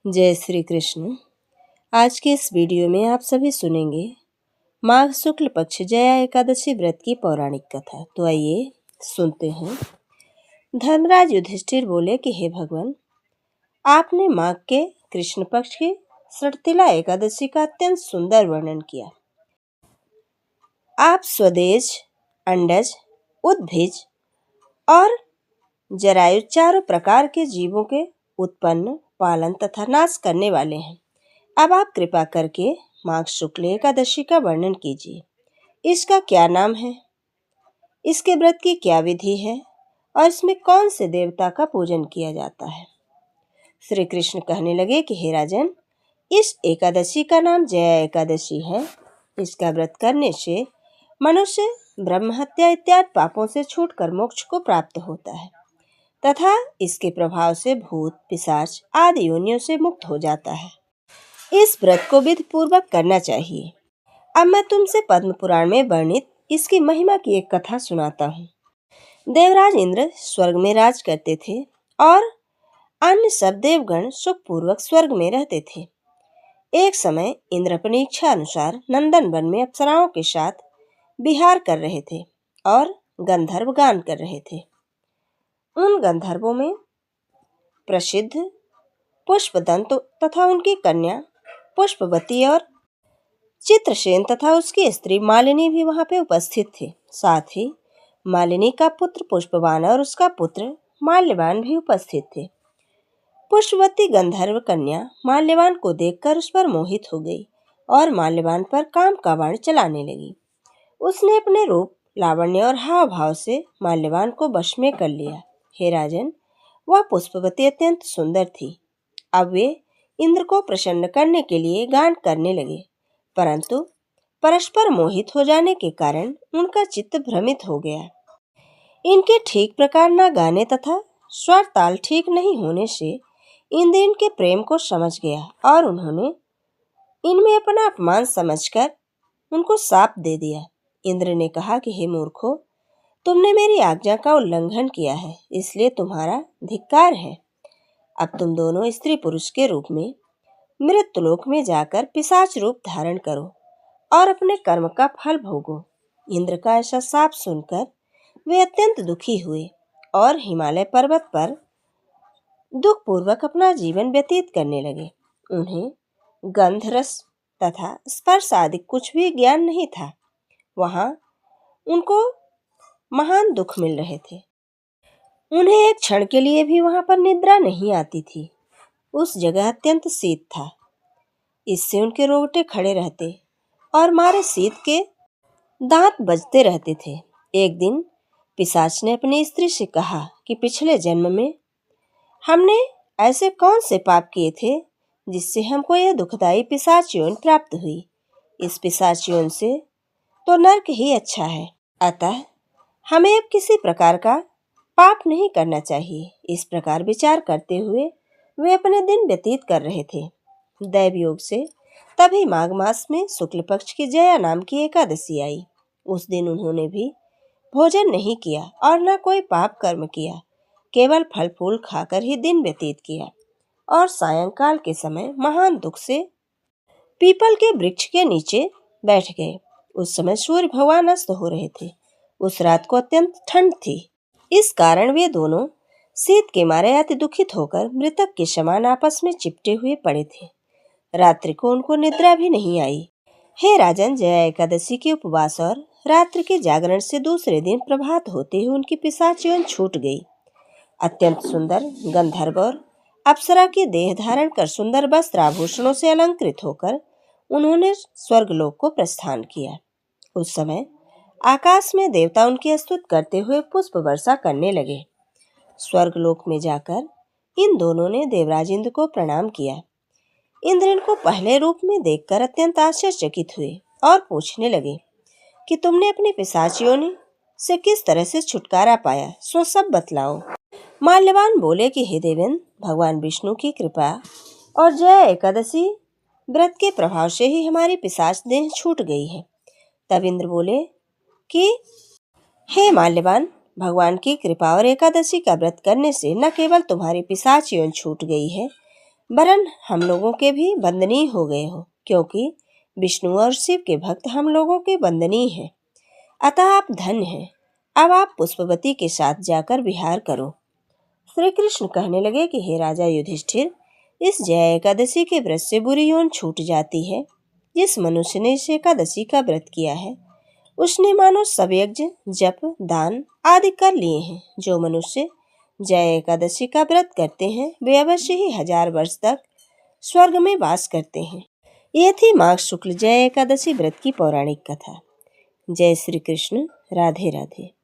जय श्री कृष्ण। आज के इस वीडियो में आप सभी सुनेंगे माघ शुक्ल पक्ष जया एकादशी व्रत की पौराणिक कथा। तो आइए सुनते हैं। धर्मराज युधिष्ठिर बोले कि हे भगवान, आपने माघ के कृष्ण पक्ष की षटतिला एकादशी का अत्यंत सुंदर वर्णन किया। आप स्वदेश, अंडज, उद्भिज और जरायु चारों प्रकार के जीवों के उत्पन्न, पालन तथा नाश करने वाले हैं। अब आप कृपा करके माघ शुक्ल एकादशी का वर्णन कीजिए। इसका क्या नाम है, इसके व्रत की क्या विधि है और इसमें कौन से देवता का पूजन किया जाता है। श्री कृष्ण कहने लगे कि हे राजन, इस एकादशी का नाम जया एकादशी है। इसका व्रत करने से मनुष्य ब्रह्म हत्या इत्यादि पापों से छूटकर मोक्ष को प्राप्त होता है तथा इसके प्रभाव से भूत, पिशाच आदि योनियों से मुक्त हो जाता है। इस व्रत को विधि पूर्वक करना चाहिए। अब मैं तुमसे पद्म पुराण में वर्णित इसकी महिमा की एक कथा सुनाता हूँ। देवराज इंद्र स्वर्ग में राज करते थे और अन्य सब देवगण सुखपूर्वक स्वर्ग में रहते थे। एक समय इंद्र अपनी इच्छा अनुसार नंदन वन में अप्सराओं के साथ विहार कर रहे थे और गंधर्व गान कर रहे थे। उन गंधर्वों में प्रसिद्ध पुष्पदंत तथा उनकी कन्या पुष्पवती और चित्रसेन तथा उसकी स्त्री मालिनी भी वहां पे उपस्थित थे। साथ ही मालिनी का पुत्र पुष्पवान और उसका पुत्र माल्यवान भी उपस्थित थे। पुष्पवती गंधर्व कन्या माल्यवान को देखकर उस पर मोहित हो गई और माल्यवान पर काम का बाण चलाने लगी। उसने अपने रूप, लावण्य और हाव भाव से माल्यवान को वश में कर लिया। हे राजन, वह पुष्पवती अत्यंत सुंदर थी। अब वे इंद्र को प्रसन्न करने के लिए गान करने लगे, परंतु परस्पर मोहित हो जाने के कारण उनका चित्त भ्रमित हो गया। इनके ठीक प्रकार न गाने तथा स्वर ताल ठीक नहीं होने से इंद्र इनके प्रेम को समझ गया और उन्होंने इनमें अपना अपमान समझकर उनको शाप दे दिया। इंद्र ने कहा कि हे मूर्खों, तुमने मेरी आज्ञा का उल्लंघन किया है, इसलिए तुम्हारा धिक्कार है। अब तुम दोनों स्त्री पुरुष के रूप में मृत्युलोक में जाकर पिशाच रूप धारण करो और अपने कर्म का फल भोगो। इंद्र का ऐसा शाप सुनकर वे अत्यंत दुखी हुए और हिमालय पर्वत पर दुख पूर्वक अपना जीवन व्यतीत करने लगे। उन्हें गंध, रस तथा स्पर्श आदि कुछ भी ज्ञान नहीं था। वहां उनको महान दुख मिल रहे थे। उन्हें एक क्षण के लिए भी वहां पर निद्रा नहीं आती थी। उस जगह अत्यंत शीत था, इससे उनके रोंगटे खड़े रहते और मारे शीत के दांत बजते रहते थे। एक दिन पिशाच ने अपनी स्त्री से कहा कि पिछले जन्म में हमने ऐसे कौन से पाप किए थे जिससे हमको यह दुखदायी पिशाच योनि प्राप्त हुई। इस पिशाच योनि से तो नरक ही अच्छा है, अतः हमें अब किसी प्रकार का पाप नहीं करना चाहिए। इस प्रकार विचार करते हुए वे अपने दिन व्यतीत कर रहे थे। दैव योग से तभी माघ मास में शुक्ल पक्ष की जया नाम की एकादशी आई। उस दिन उन्होंने भी भोजन नहीं किया और न कोई पाप कर्म किया, केवल फल फूल खाकर ही दिन व्यतीत किया और सायंकाल के समय महान दुख से पीपल के वृक्ष के नीचे बैठ गए। उस समय सूर्य भगवान अस्त हो रहे थे। उस रात को अत्यंत ठंड थी, इस कारण वे दोनों शीत के मारे अति दुखित होकर मृतक के समान आपस में चिपटे हुए पड़े थे। रात्रि को उनको निद्रा भी नहीं आई। हे राजन, जया एकादशी के उपवास और रात्रि के जागरण से दूसरे दिन प्रभात होते ही उनकी पिशाच योनि छूट गई। अत्यंत सुंदर गंधर्व और अप्सरा की देह धारण कर सुंदर वस्त्र आभूषणों से अलंकृत होकर उन्होंने स्वर्गलोक को प्रस्थान किया। उस समय आकाश में देवता उनकी स्तुति करते हुए पुष्प वर्षा करने लगे। स्वर्गलोक में जाकर इन दोनों ने देवराज इंद्र को प्रणाम किया। इंद्र इनको पहले रूप में देखकर अत्यंत आश्चर्यचकित हुए और पूछने लगे कि तुमने अपनी पिशाच योनि से किस तरह से छुटकारा पाया, सो सब बतलाओ। माल्यवान बोले कि हे देवेंद्र, भगवान विष्णु की कृपा और जया एकादशी व्रत के प्रभाव से ही हमारी पिशाच देह छूट गई है। तब इंद्र बोले कि हे माल्यवान, भगवान की कृपा और एकादशी का व्रत करने से न केवल तुम्हारी पिशाच योनि छूट गई है, वरन हम लोगों के भी वंदनीय हो गए हो, क्योंकि विष्णु और शिव के भक्त हम लोगों के वंदनीय हैं। अतः आप धन्य हैं। अब आप पुष्पवती के साथ जाकर विहार करो। श्री कृष्ण कहने लगे कि हे राजा युधिष्ठिर, इस जया एकादशी के व्रत से बुरी यौन छूट जाती है। जिस मनुष्य ने इस एकादशी का व्रत किया है उसने मानो सब यज्ञ, जप, दान आदि कर लिए हैं। जो मनुष्य जया एकादशी का व्रत करते हैं वे अवश्य ही 1000 वर्ष तक स्वर्ग में वास करते हैं। यह थी माघ शुक्ल जया एकादशी व्रत की पौराणिक कथा। जय श्री कृष्ण। राधे राधे।